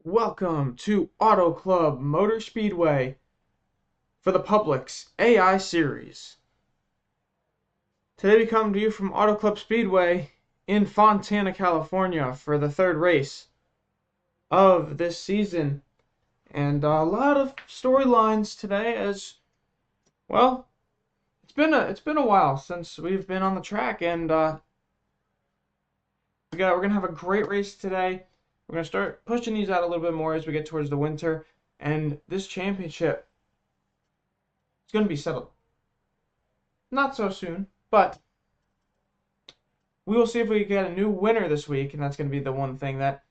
Welcome to Auto Club Motor Speedway for the Publix AI Series. Today we come to you from Auto Club Speedway in Fontana, California for the third race of this season. And a lot of storylines today as, well, it's been a while since we've been on the track, and we're going to have a great race today. We're going to start pushing these out a little bit more as we get towards the winter, and this championship is going to be settled. Not so soon, but we will see if we get a new winner this week, and that's going to be the one thing that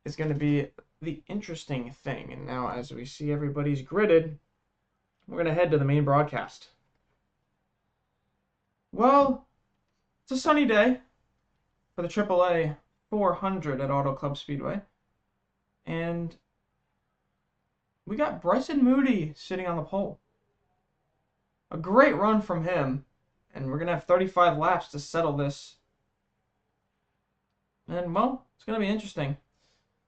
is going to be the interesting thing. And now, as we see everybody's gridded, we're going to head to the main broadcast. Well, it's a sunny day for the AAA 400 at Auto Club Speedway, and we got Bryson Moody sitting on the pole. A great run from him, and we're going to have 35 laps to settle this. And, well, it's going to be interesting.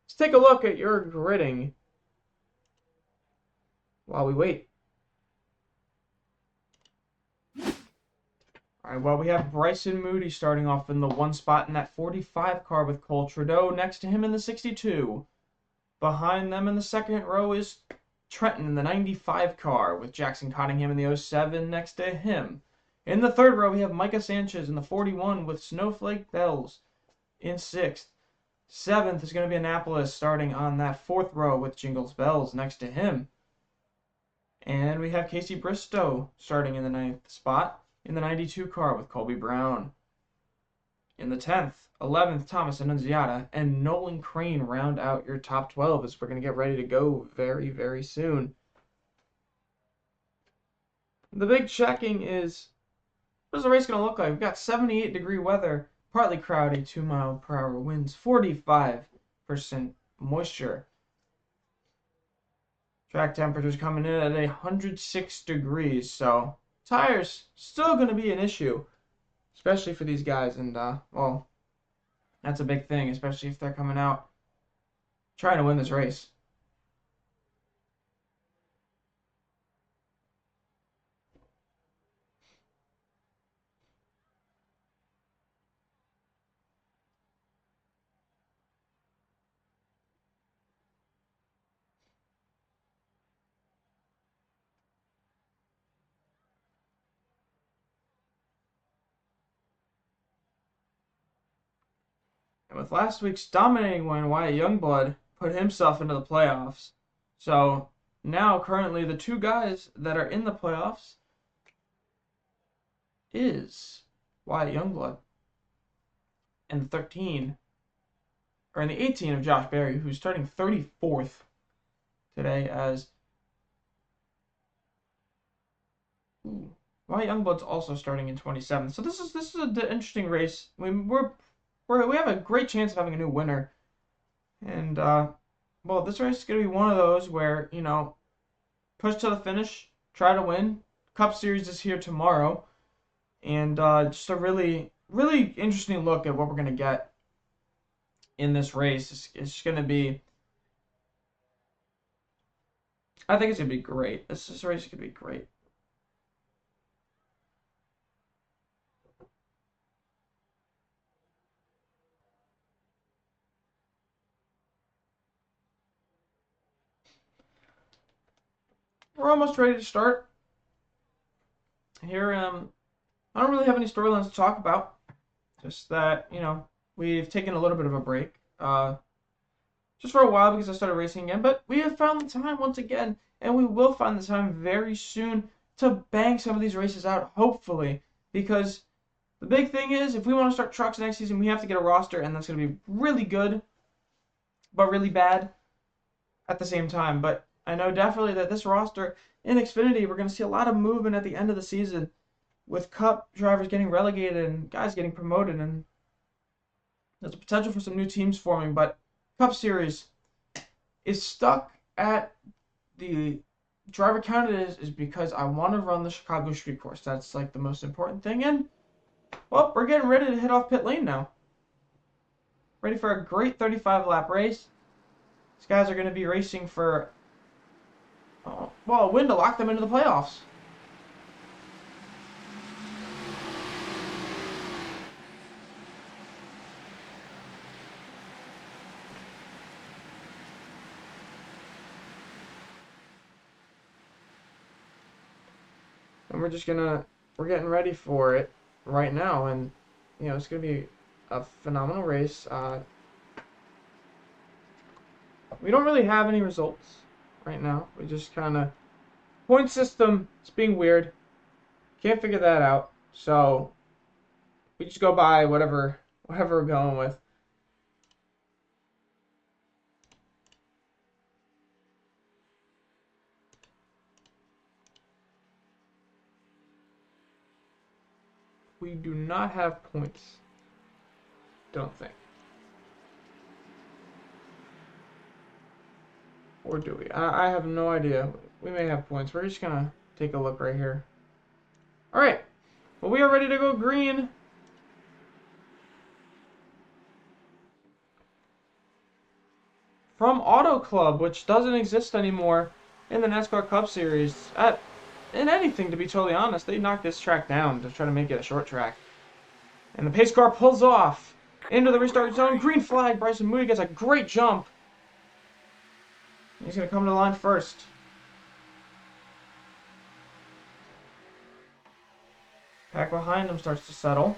Let's take a look at your gridding while we wait. Alright, well, we have Bryson Moody starting off in the one spot in that 45 car with Cole Trudeau next to him in the 62. Behind them in the second row is Trenton in the 95 car with Jackson Cottingham in the 07 next to him. In the third row, we have Micah Sanchez in the 41 with Snowflake Bells in 6th. 7th is going to be Annapolis starting on that 4th row with Jingles Bells next to him. And we have Casey Bristow starting in the 9th spot in the 92 car with Colby Brown. In the 10th, 11th, Thomas Annunziata and Nolan Crane round out your top 12 as we're going to get ready to go very, very soon. The big checking is, what is the race going to look like? We've got 78-degree weather, partly cloudy, 2-mile-per-hour winds, 45% moisture. Track temperatures coming in at 106 degrees, so tires still going to be an issue, especially for these guys, and well, that's a big thing, especially if they're coming out trying to win this race. And with last week's dominating win, Wyatt Youngblood put himself into the playoffs. So now, currently, the two guys that are in the playoffs is Wyatt Youngblood and the 13, or in the 18 of Josh Berry, who's starting 34th today as Wyatt Youngblood's also starting in 27th. So this is an interesting race. I mean, we have a great chance of having a new winner. And, well, this race is going to be one of those where, you know, push to the finish, try to win. Cup Series is here tomorrow. And just a really, really interesting look at what we're going to get in this race. It's going to be, I think it's going to be great. This race is going to be great. We're almost ready to start. Here, I don't really have any storylines to talk about. Just that, you know, we've taken a little bit of a break. Just for a while because I started racing again. But we have found the time once again, and we will find the time very soon to bang some of these races out, hopefully. Because the big thing is, if we want to start trucks next season, we have to get a roster, and that's going to be really good, but really bad at the same time. But I know definitely that this roster in Xfinity, we're going to see a lot of movement at the end of the season with Cup drivers getting relegated and guys getting promoted, and there's a potential for some new teams forming. But Cup Series is stuck at the driver count it is because I want to run the Chicago Street Course. That's like the most important thing. And, well, we're getting ready to hit off pit lane now. Ready for a great 35-lap race. These guys are going to be racing for, well, a win to lock them into the playoffs. And we're getting ready for it right now, and it's gonna be a phenomenal race. We don't really have any results right now. We just kind of point system. It's being weird. Can't figure that out. So we just go by whatever we're going with. We do not have points. Don't think. Or do we? I have no idea. We may have points. We're just gonna take a look right here. Alright. Well, we are ready to go green. From Auto Club, which doesn't exist anymore in the NASCAR Cup Series. In anything, to be totally honest, they knocked this track down to try to make it a short track. And the pace car pulls off into the restart zone. Green flag. Bryson Moody gets a great jump. He's going to come to the line first. Pack behind him starts to settle.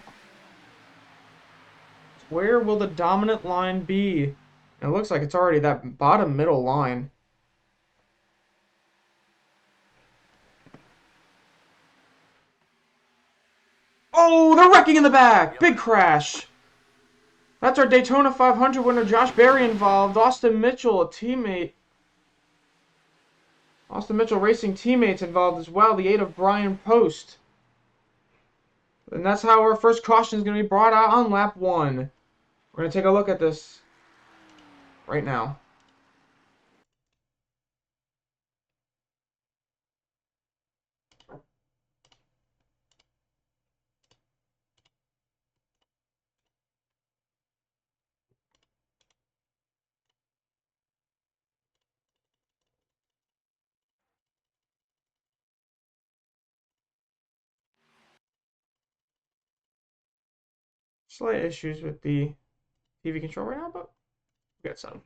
Where will the dominant line be? It looks like it's already that bottom middle line. Oh, they're wrecking in the back. Big crash. That's our Daytona 500 winner, Josh Berry, involved. Austin Mitchell, a teammate. Austin Mitchell Racing teammates involved as well. The 8 of Brian Post. And that's how our first caution is going to be brought out on lap 1. We're going to take a look at this right now. Slight issues with the TV control right now, but we got some.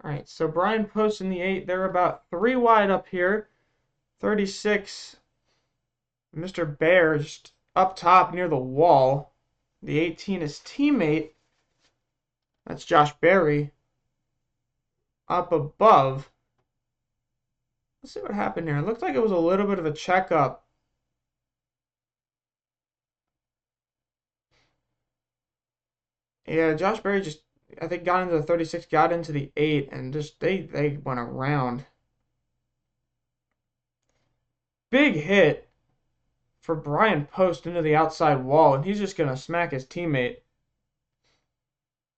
Alright, so Brian Post in the 8. They're about 3 wide up here. 36. Mr. Bear just up top near the wall. The 18 is teammate. That's Josh Berry. Up above. Let's see what happened here. It looked like it was a little bit of a checkup. Yeah, Josh Berry just, I think, got into the 36, got into the 8, and just, they went around. Big hit for Brian Post into the outside wall, and he's just going to smack his teammate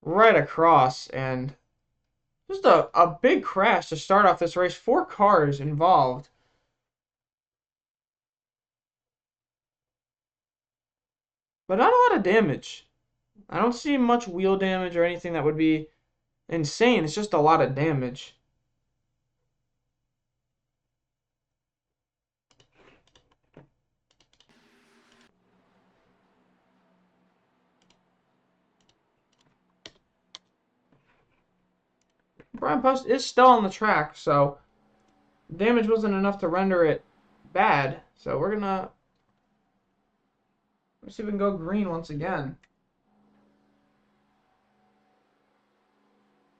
right across, and just a big crash to start off this race. 4 cars involved. But not a lot of damage. I don't see much wheel damage or anything that would be insane. It's just a lot of damage. Brian Post is still on the track, so damage wasn't enough to render it bad. So let's see if we can go green once again.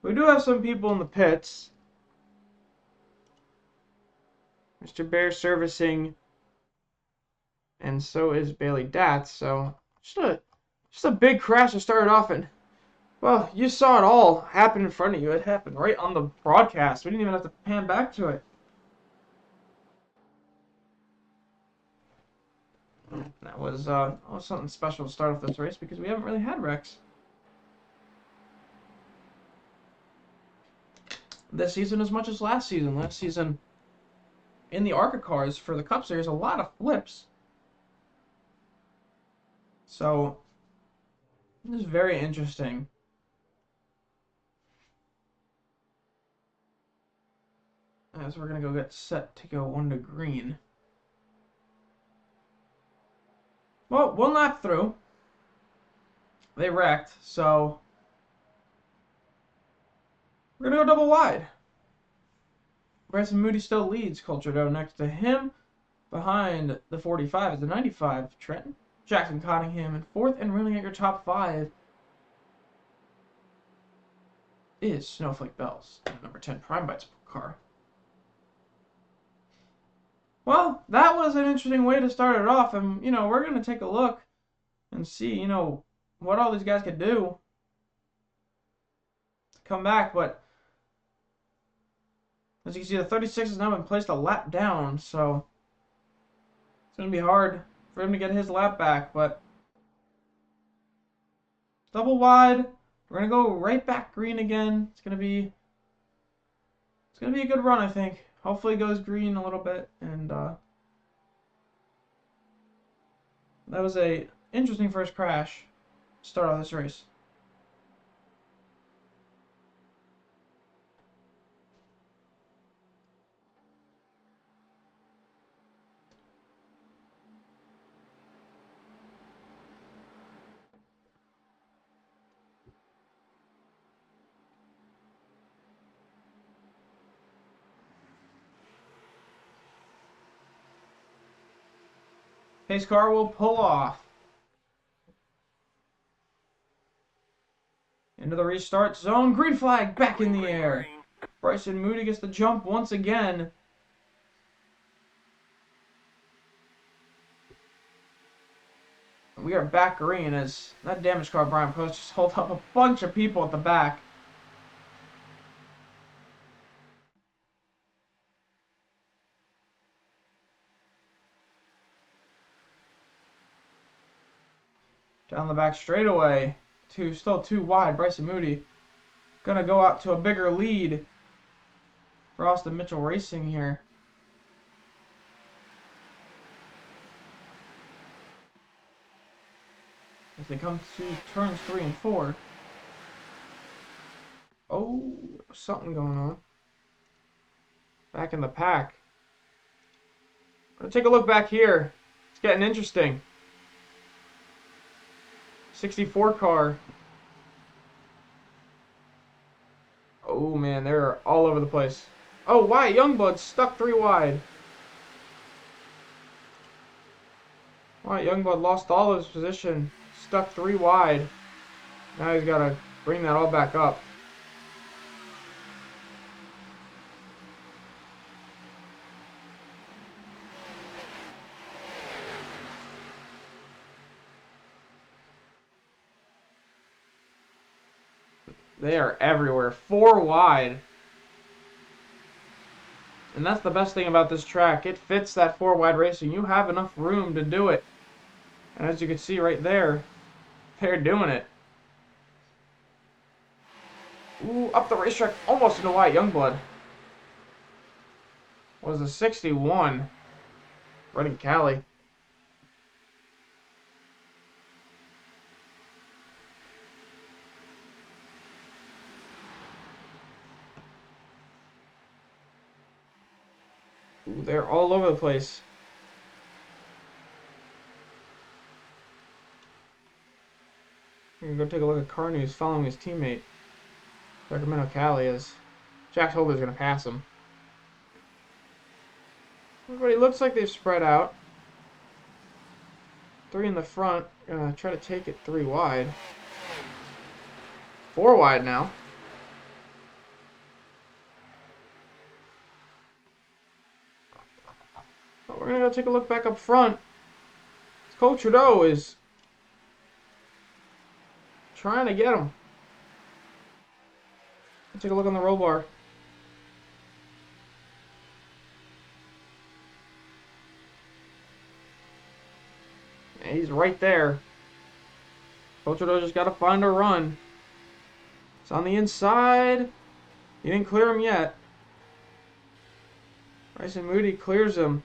We do have some people in the pits. Mr. Bear servicing, and so is Bailey Datz. So just a big crash to start off, and well, you saw it all happen in front of you. It happened right on the broadcast. We didn't even have to pan back to it. That was something special to start off this race because we haven't really had wrecks this season as much as last season. Last season, in the ARCA cars for the Cup Series, a lot of flips. So, this is very interesting As we're going to go get set to go onto green. Well, one lap through. They wrecked, so we're going to go double wide. Bryson Moody still leads. Coltrado next to him. Behind the 45 is the 95, Trenton. Jackson Cottingham in fourth, and running at your top five is Snowflake Bells, number 10 Prime Bites car. Well, that was an interesting way to start it off, and, we're going to take a look and see, what all these guys could do to come back, but as you can see, the 36 has now been placed a lap down, so it's going to be hard for him to get his lap back, but double wide. We're going to go right back green again. It's going to be a good run, I think. Hopefully it goes green a little bit, and that was a interesting first crash to start off this race. Pace car will pull off. Into the restart zone. Green flag back in the air. Bryson Moody gets the jump once again. We are back green as that damaged car Brian Post just hold up a bunch of people at the back. Down the back straightaway. Still too wide. Bryson Moody gonna go out to a bigger lead for Austin Mitchell Racing here. As they come to turns 3 and 4. Oh, something going on. Back in the pack. Gonna take a look back here. It's getting interesting. 64 car. Oh man, they're all over the place. Oh, Wyatt Youngblood stuck 3 wide. Wyatt Youngblood lost all of his position, stuck 3 wide. Now he's got to bring that all back up. They are everywhere. 4 wide. And that's the best thing about this track. It fits that 4 wide racing. You have enough room to do it. And as you can see right there, they're doing it. Ooh, up the racetrack, almost into Wyatt Youngblood. Was a 61. Running Cali. Ooh, they're all over the place. I'm gonna go take a look at car news following his teammate. Sacramento Cali as Jack Holder's gonna pass him. Everybody looks like they've spread out. 3 in the front. Gonna try to take it 3 wide. 4 wide now. But we're gonna go take a look back up front. Cole Trudeau is trying to get him. Take a look on the roll bar. And he's right there. Cole Trudeau just got to find a run. It's on the inside. He didn't clear him yet. Bryson Moody clears him.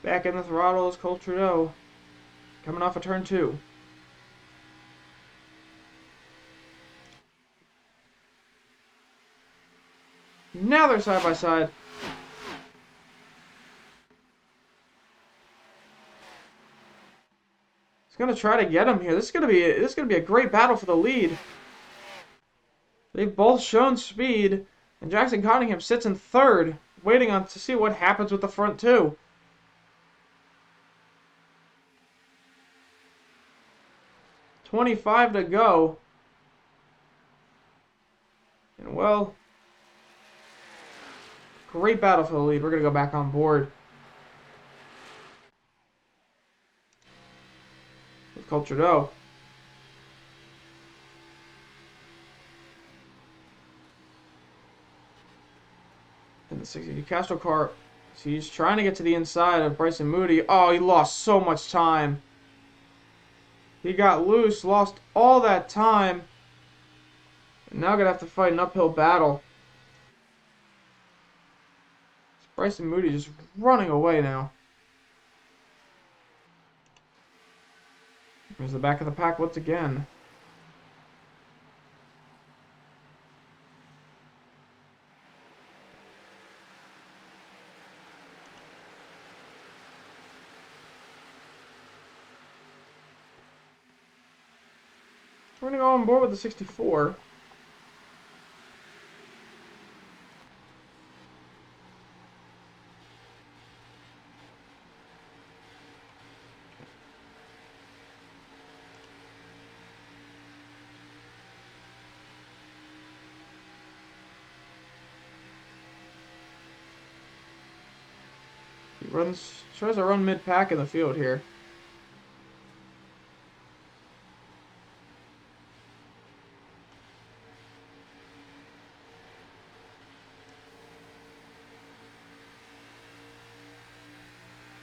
Back in the throttle is Cole Trudeau. Coming off of turn 2. Now they're side by side. He's gonna try to get him here. This is gonna be a great battle for the lead. They've both shown speed, and Jackson Cottingham sits in third, waiting on to see what happens with the front two. .25 to go. And well, great battle for the lead. We're going to go back on board with Culture Dough. And the 60 Castro car, he's trying to get to the inside of Bryson Moody. Oh, he lost so much time. He got loose, lost all that time. And now going to have to fight an uphill battle. Bryson Moody just running away now. Here's the back of the pack once again. We're going to go on board with the 64. He tries to run mid-pack in the field here.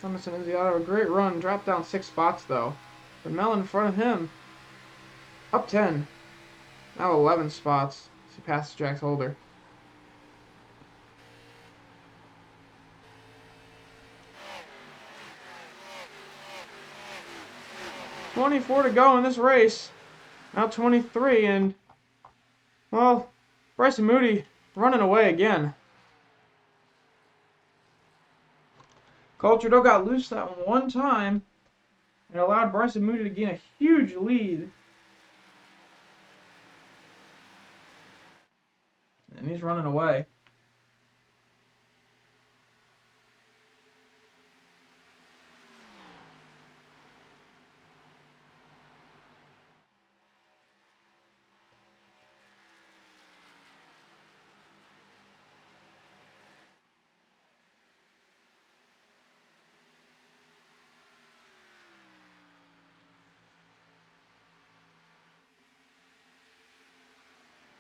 Thomas and Izziato, a great run. Dropped down 6 spots, though. But Mel in front of him. Up 10. Now 11 spots. He passes Jax Holder. .24 to go in this race. Now 23, and, well, Bryson Moody running away again. Culture Dough got loose that one time and allowed Bryson Moody to gain a huge lead. And he's running away.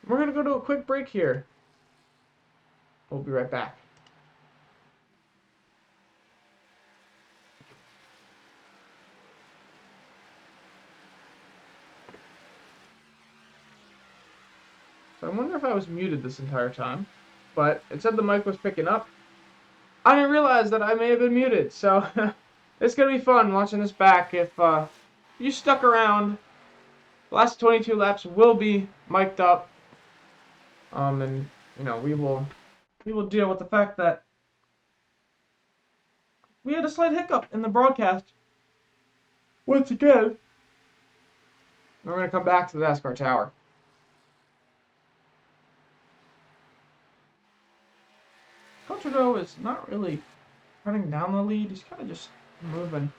We're going to go to a quick break here. We'll be right back. So I wonder if I was muted this entire time, but it said the mic was picking up. I didn't realize that I may have been muted, so it's going to be fun watching this back. If you stuck around, the last 22 laps will be mic'd up. And you know, we will deal with the fact that we had a slight hiccup in the broadcast once again. We're going to come back to the NASCAR Tower. Culture Dough is not really running down the lead. He's kind of just moving.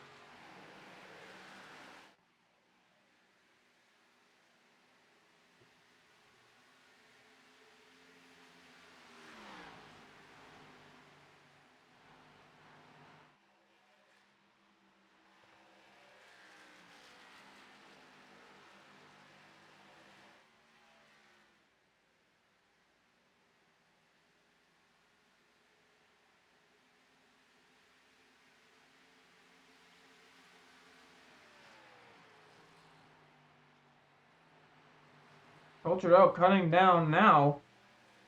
Culture Dough cutting down now.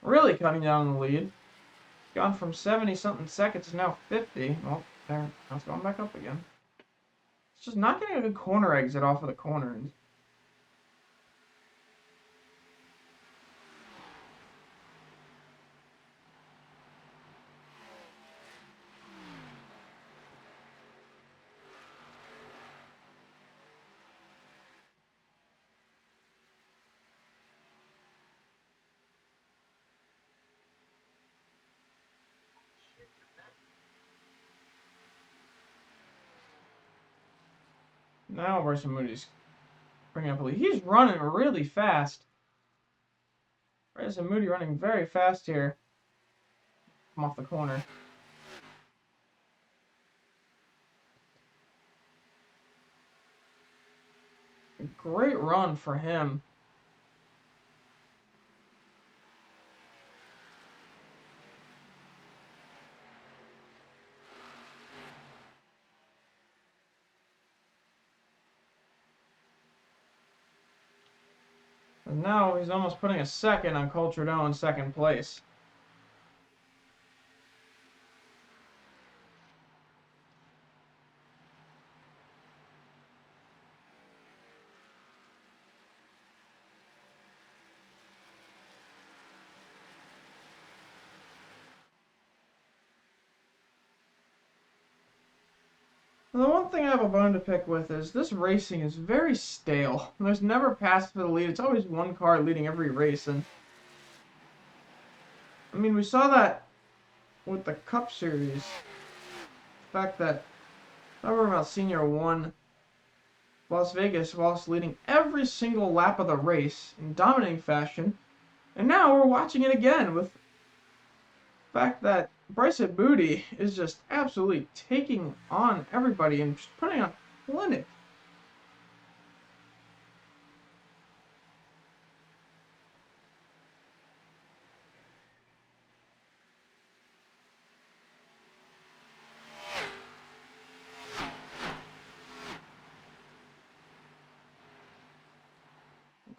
Really cutting down the lead. Gone from 70-something seconds to now 50. Well, there. Now it's going back up again. It's just not getting a good corner exit off of the corner. Now Bryson Moody's bringing up a lead. He's running really fast. Bryson Moody running very fast here. Come off the corner. Great run for him. And now he's almost putting a second on Cole Trudeau in second place. The one thing I have a bone to pick with is this racing is very stale. There's never pass for the lead. It's always one car leading every race. And I mean, we saw that with the Cup Series. The fact that Robert Senior won Las Vegas whilst leading every single lap of the race in dominating fashion. And now we're watching it again with the fact that Bryson Moody is just absolutely taking on everybody and just putting on a clinic.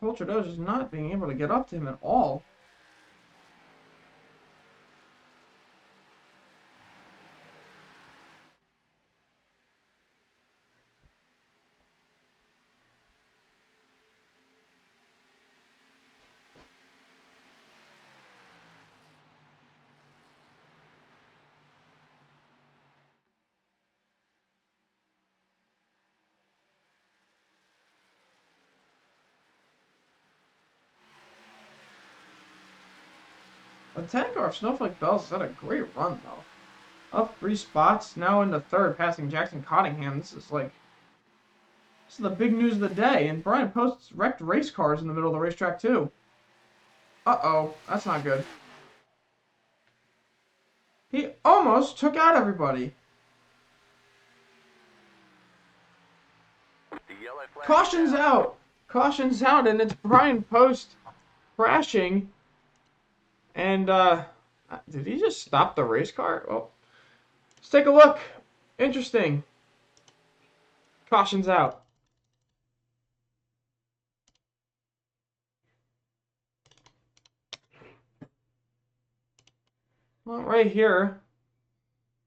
Cole Trudeau just not being able to get up to him at all. The 10 car of Snowflake Bells has had a great run, though. Up 3 spots, now into third, passing Jackson Cottingham. This is the big news of the day. And Brian Post's wrecked race cars in the middle of the racetrack, too. Uh-oh, that's not good. He almost took out everybody. Caution's out. Caution's out, and it's Brian Post crashing. And, did he just stop the race car? Well, let's take a look. Interesting. Caution's out. Well, right here.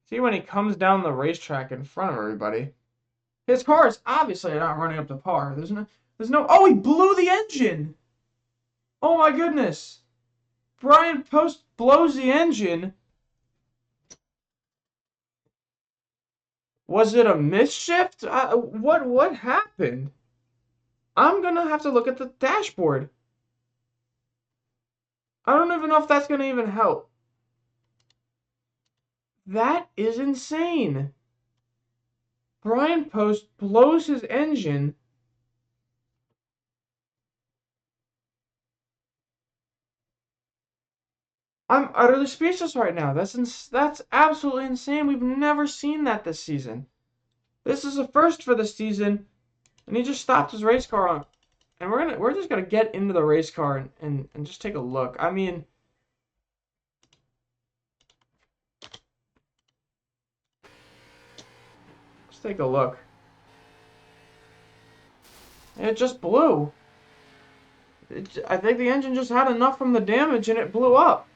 See when he comes down the racetrack in front of everybody. His car is obviously not running up to par. There's no, oh, he blew the engine. Oh my goodness. Brian Post blows the engine. Was it a misshift? What happened? I'm gonna have to look at the dashboard. I don't even know if that's gonna even help. That is insane. Brian Post blows his engine. I'm utterly speechless right now. That's absolutely insane. We've never seen that this season. This is a first for this season, and he just stopped his race car on. And we're just gonna get into the race car and just take a look. I mean, let's take a look. And it just blew. I think the engine just had enough from the damage and it blew up.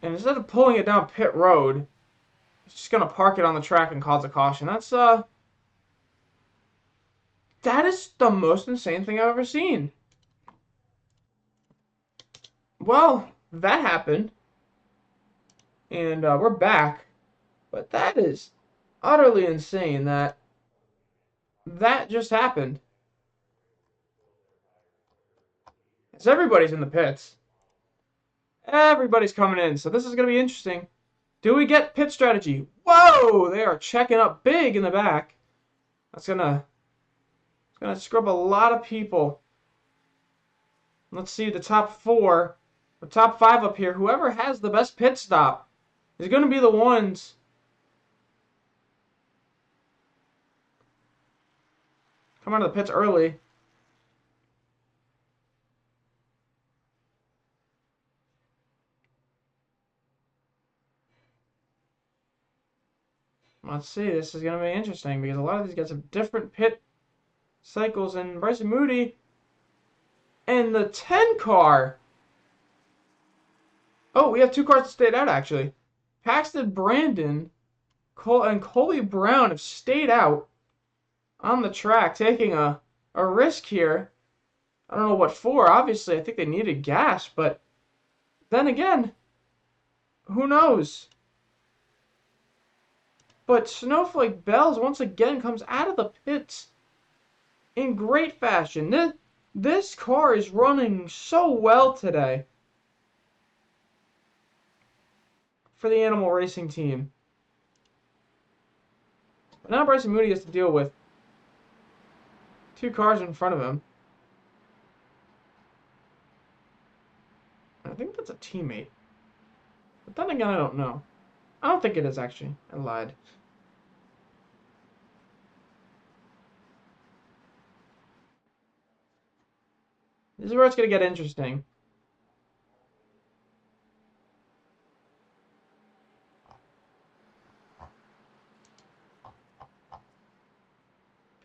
And instead of pulling it down pit road, it's just gonna park it on the track and cause a caution. That is the most insane thing I've ever seen. Well, that happened. And we're back. But that is utterly insane that just happened. Because everybody's in the pits. Everybody's coming in. So this is going to be interesting Do we get pit strategy? Whoa! They are checking up big in the back. That's gonna scrub a lot of people. Let's see the top 4, or top 5 up here. Whoever has the best pit stop is gonna be the ones come out of the pits early. Let's see, this is going to be interesting because a lot of these guys have different pit cycles, and Bryson Moody and the 10 car. Oh, we have 2 cars that stayed out actually. Paxton Brandon and Colby Brown have stayed out on the track, taking a risk here. I don't know what for. Obviously, I think they needed gas, but then again, who knows? But Snowflake Bells once again comes out of the pits in great fashion. This car is running so well today for the Animal Racing team. But now Bryson Moody has to deal with 2 cars in front of him. I think that's a teammate. But then again, I don't know. I don't think it is, actually. I lied. This is where it's going to get interesting.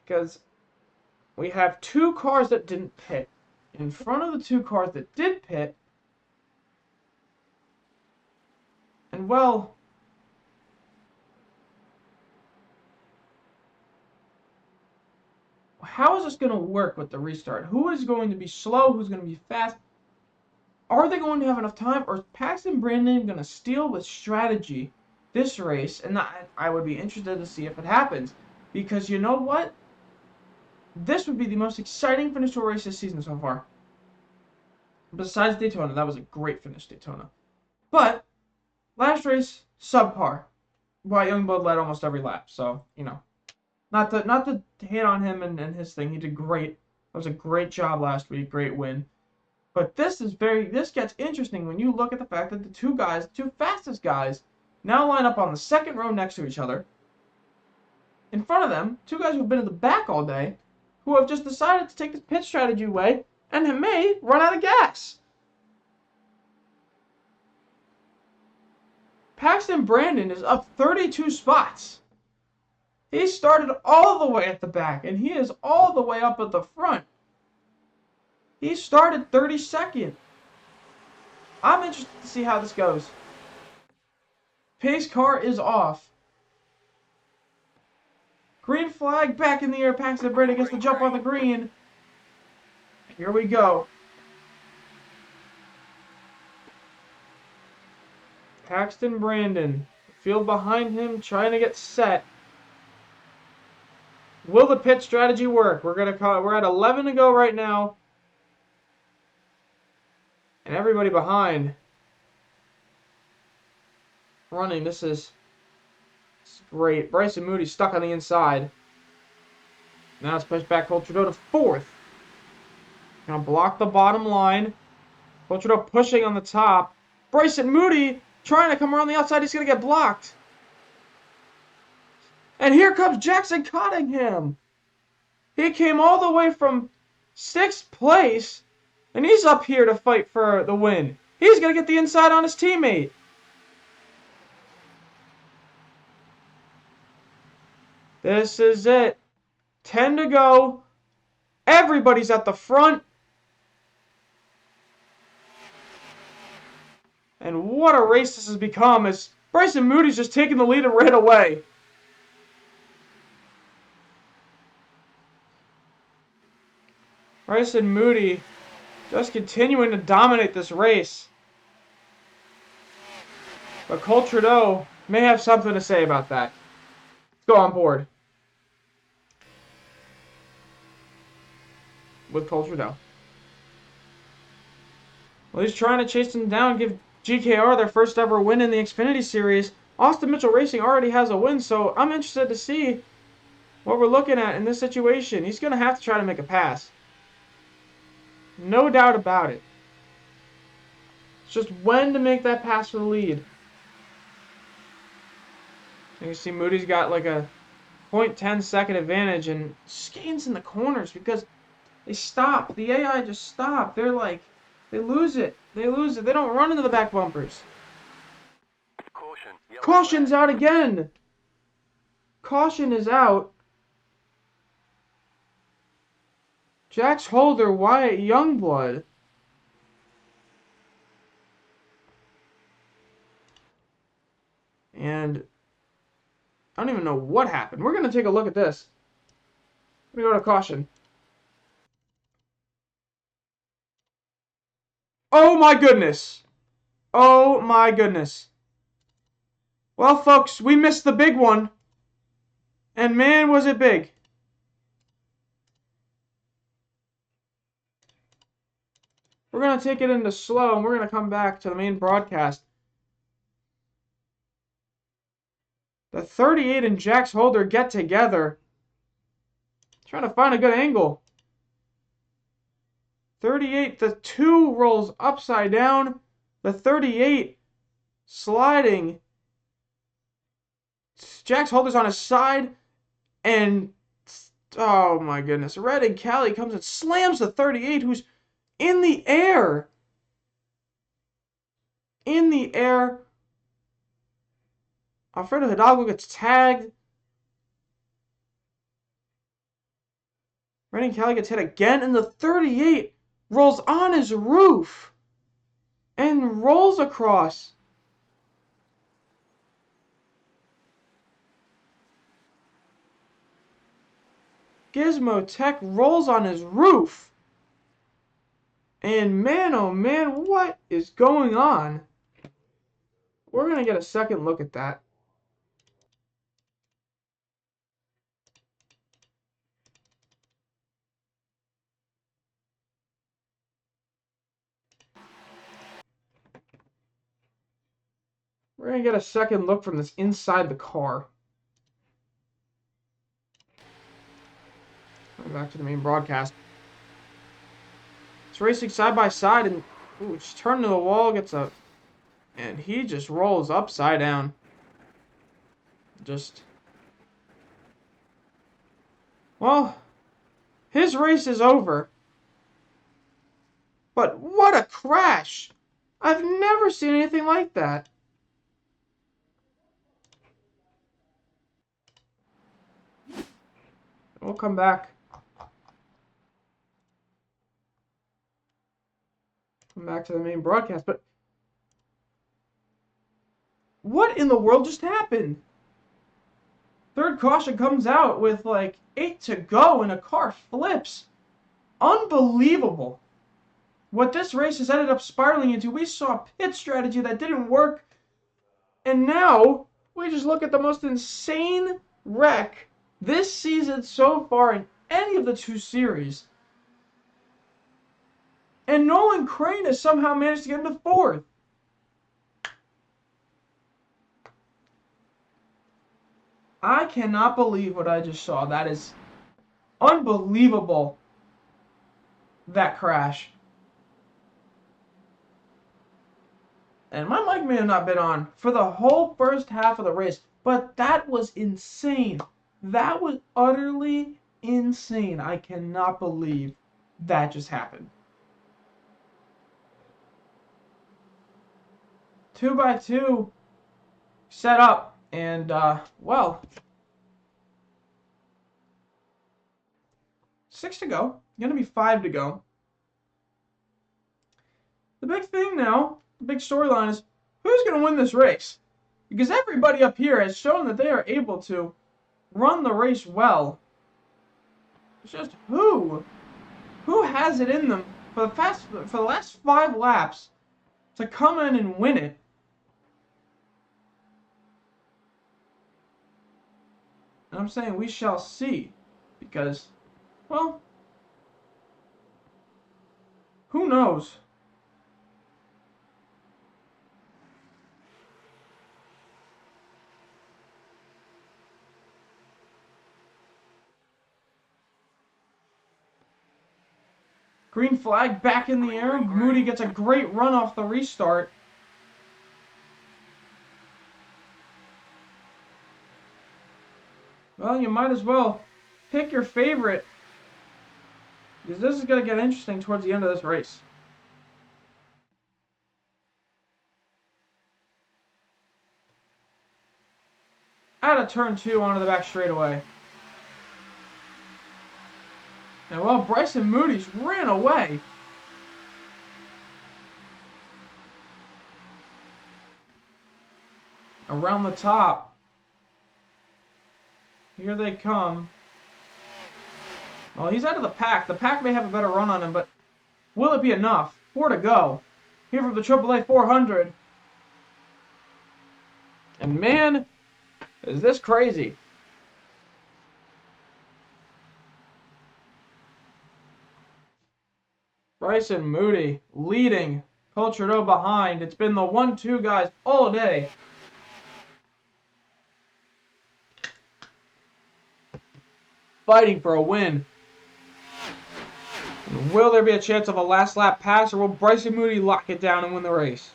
Because we have 2 cars that didn't pit. In front of the 2 cars that did pit. And well, how is this going to work with the restart? Who is going to be slow? Who's going to be fast? Are they going to have enough time? Or is Paxton Brandon going to steal with strategy this race? And I would be interested to see if it happens. Because you know what? This would be the most exciting finish to a race this season so far. Besides Daytona. That was a great finish, Daytona. But last race, subpar. Well, Youngblood led almost every lap. So, you know. Not to hate on him and his thing. He did great. That was a great job last week. Great win. But this gets interesting when you look at the fact that the 2 fastest guys, now line up on the second row next to each other. In front of them, 2 guys who've been in the back all day, who have just decided to take the pit strategy way and may run out of gas. Paxton Brandon is up 32 spots. He started all the way at the back, and he is all the way up at the front. He started 32nd. I'm interested to see how this goes. Pace car is off. Green flag back in the air. Paxton Brandon gets the jump on the green. Here we go. Paxton Brandon. Field behind him, trying to get set. Will the pit strategy work? We're at 11 to go right now. And everybody behind running. This is great. Bryson Moody stuck on the inside. Now it's pushed back Cole Trudeau to 4th. Gonna block the bottom line. Cole Trudeau pushing on the top. Bryson Moody trying to come around the outside. He's gonna get blocked. And here comes Jackson Cottingham. He came all the way from 6th place, and he's up here to fight for the win. He's going to get the inside on his teammate. This is it. 10 to go. Everybody's at the front. And what a race this has become as Bryson Moody's just taking the lead and ran away. Bryson Moody just continuing to dominate this race. But Cole Trudeau may have something to say about that. Let's go on board with Cole Trudeau. Well, he's trying to chase him down, give GKR their first ever win in the Xfinity Series Austin Mitchell Racing already has a win, so I'm interested to see what we're looking at in this situation. He's going to have to try to make a pass. No doubt about it. It's just when to make that pass for the lead. You can see Moody's got like a 0.10 second advantage, and Skane's in the corners because they stop. The AI just stop. They're like, they lose it. They lose it. They don't run into the back bumpers. Caution's out again. Caution is out. Jax Holder, Wyatt Youngblood. And I don't even know what happened. We're going to take a look at this. Let me go to caution. Oh my goodness. Oh my goodness. Well, folks, we missed the big one. And man, was it big. We're going to take it into slow, and we're going to come back to the main broadcast. The 38 and Jax Holder get together. Trying to find a good angle. 38, the 2 rolls upside down. The 38 sliding. Jax Holder's on his side. And, oh my goodness. Red and Cali comes and slams the 38, who's in the air. In the air. Alfredo Hidalgo gets tagged. Red and Cali gets hit again. And the 38 rolls on his roof. And rolls across. Gizmo Tech rolls on his roof. And man, oh man, what is going on? We're going to get a second look at that. We're going to get a second look from this inside the car. Back to the main broadcast. It's racing side by side, and just turned to the wall, gets a, and he just rolls upside down. Well, his race is over. But what a crash! I've never seen anything like that. We'll come back. Come back to the main broadcast, but what in the world just happened? Third caution comes out with like 8 to go and a car flips. Unbelievable. What this race has ended up spiraling into, we saw a pit strategy that didn't work, and now we just look at the most insane wreck this season so far in any of the 2 series. And Nolan Crane has somehow managed to get into 4th. I cannot believe what I just saw. That is unbelievable. That crash. And my mic may have not been on for the whole first half of the race, but that was insane. That was utterly insane. I cannot believe that just happened. 2x2 set up, and well, 6 to go. Gonna be 5 to go. The big thing now, the big storyline is who's gonna win this race? Because everybody up here has shown that they are able to run the race well. It's just who has it in them for the last 5 laps to come in and win it. And I'm saying we shall see, because, well, who knows? Green flag back in the air. Moody gets a great run off the restart. Well, you might as well pick your favorite, because this is going to get interesting towards the end of this race. Out of turn 2 onto the back straightaway. And well, Bryson Moody's ran away. Around the top. Here they come. Well, he's out of the pack. The pack may have a better run on him, but will it be enough? 4 to go. Here from the AAA 400. And man, is this crazy. Bryson Moody leading. Paul Trudeau behind. It's been the 1-2 guys all day. Fighting for a win. And will there be a chance of a last lap pass, or will Bryson Moody lock it down and win the race?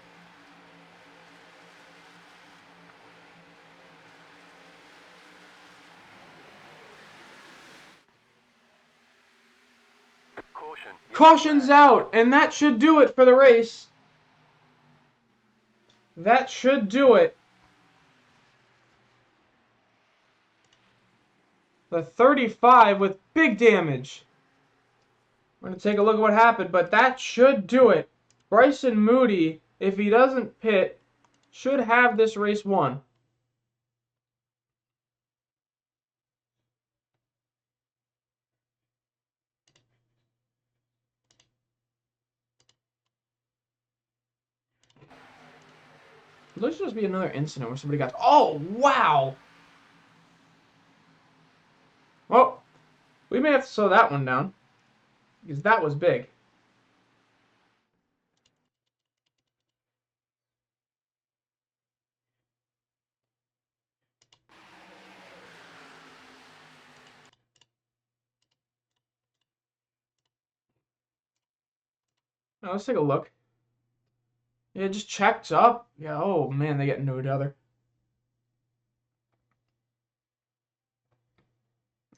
Caution's out, and that should do it for the race. That should do it. The 35 with big damage. We're going to take a look at what happened, but that should do it. Bryson Moody, if he doesn't pit, should have this race won. It looks supposed to be another incident where somebody got... Oh, wow! Well, we may have to slow that one down, because that was big. Now, let's take a look. Yeah, it just checks up. Yeah, oh man, they get into each other.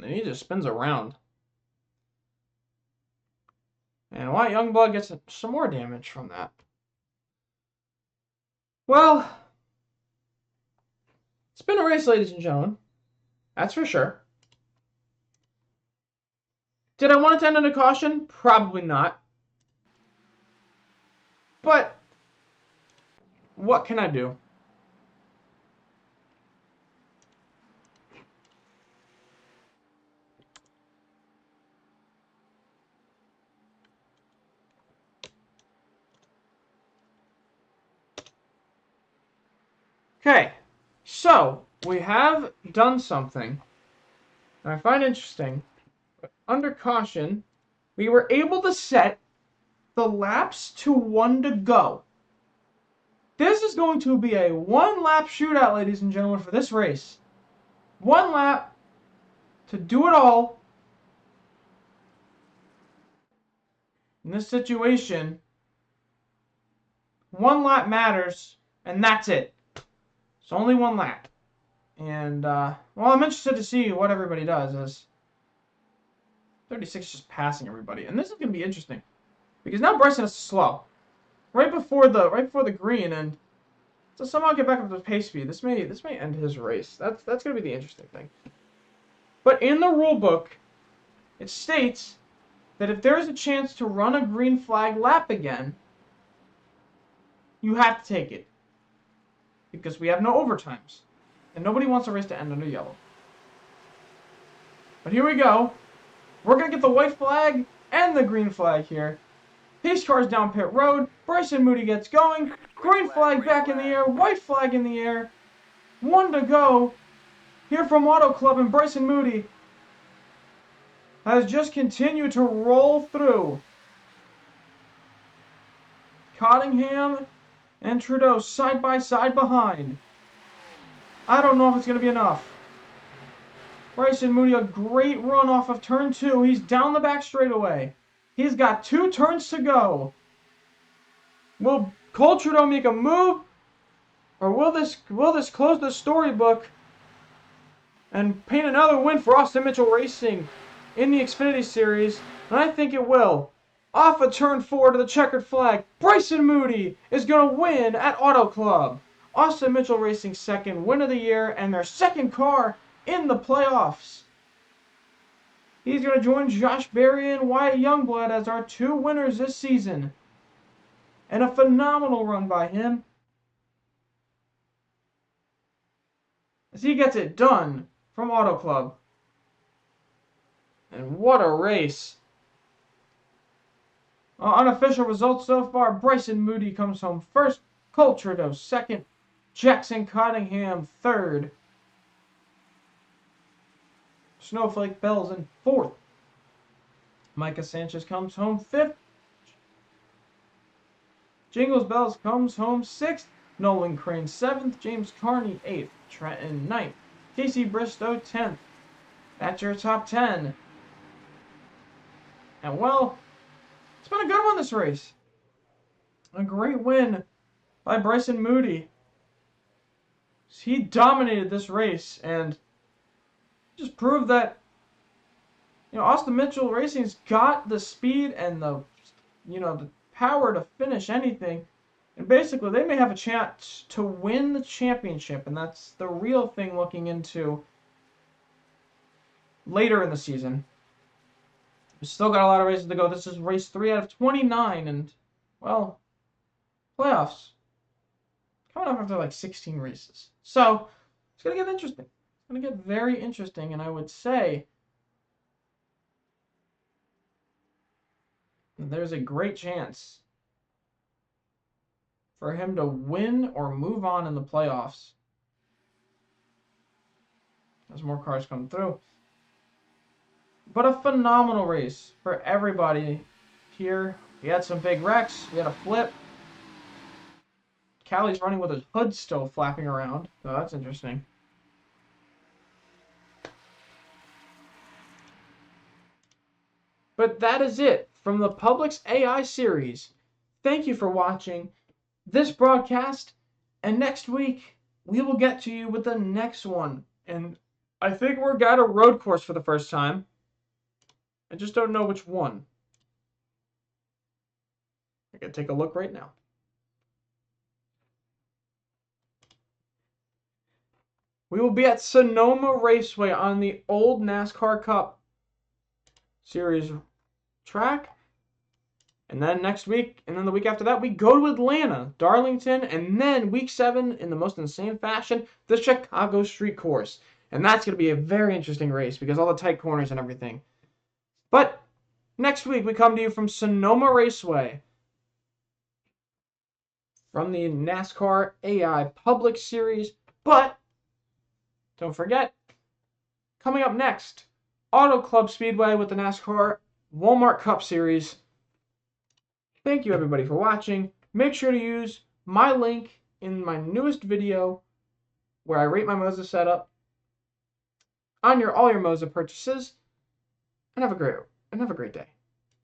And he just spins around. And Wyatt Youngblood gets some more damage from that. Well, it's been a race, ladies and gentlemen. That's for sure. Did I want it to end in a caution? Probably not. But what can I do? Okay, so we have done something that I find interesting. Under caution, we were able to set the laps to 1 to go. This is going to be a 1-lap shootout, ladies and gentlemen, for this race. 1 lap to do it all. In this situation, 1 lap matters, and that's it. It's only 1 lap. And, well, I'm interested to see what everybody does, as 36 is just passing everybody. And this is going to be interesting, because now Bryson is slow. Right before the green, and to somehow get back up to pace speed. This may end his race. That's going to be the interesting thing. But in the rule book, it states that if there is a chance to run a green flag lap again, you have to take it, because we have no overtimes, and nobody wants a race to end under yellow. But here we go. We're going to get the white flag and the green flag here. Pace cars down pit road. Bryson Moody gets going. Green flag back in the air. White flag in the air. 1 to go. Here from Auto Club, and Bryson Moody has just continued to roll through. Cottingham and Trudeau side by side behind. I don't know if it's going to be enough. Bryson Moody, a great run off of turn 2. He's down the back straightaway. He's got 2 turns to go. Will Cole Trudeau make a move? Or will this close the storybook and paint another win for Austin Mitchell Racing in the Xfinity Series? And I think it will. Off of turn 4 to the checkered flag, Bryson Moody is going to win at Auto Club. Austin Mitchell Racing's second win of the year and their second car in the playoffs. He's going to join Josh Berry and Wyatt Youngblood as our 2 winners this season. And a phenomenal run by him, as he gets it done from Auto Club. And what a race. Unofficial results so far: Bryson Moody comes home first, Cole Trudeau second, Jackson Cottingham third, Snowflake Bells in fourth, Micah Sanchez comes home fifth, Jingles Bells comes home sixth, Nolan Crane 7th, James Carney 8th, Trenton 9th, Casey Bristow 10th. That's your top 10. And well, it's been a good one this race. A great win by Bryson Moody. He dominated this race and just proved that, Austin Mitchell Racing's got the speed and the power to finish anything. And basically, they may have a chance to win the championship, and that's the real thing looking into later in the season. We've still got a lot of races to go. This is race 3 out of 29, and, well, playoffs coming up after like 16 races. So, it's going to get interesting. It's going to get very interesting, and I would say there's a great chance for him to win or move on in the playoffs as more cars come through. But a phenomenal race for everybody here. We had some big wrecks. We had a flip. Callie's running with his hood still flapping around, so that's interesting. But that is it from the Publix AI series. Thank you for watching this broadcast, and next week we will get to you with the next one. And I think we're got a road course for the first time. I just don't know which one. I can take a look right now. We will be at Sonoma Raceway on the old NASCAR Cup Series track. And then next week, and then the week after that, we go to Atlanta, Darlington, and then week 7, in the most insane fashion, the Chicago Street Course. And that's going to be a very interesting race because all the tight corners and everything. But next week, we come to you from Sonoma Raceway, from the NASCAR AI Public Series. But don't forget, coming up next, Auto Club Speedway with the NASCAR Walmart Cup Series. Thank you everybody for watching. Make sure to use my link in my newest video where I rate my Moza setup on all your Moza purchases. And have a great day.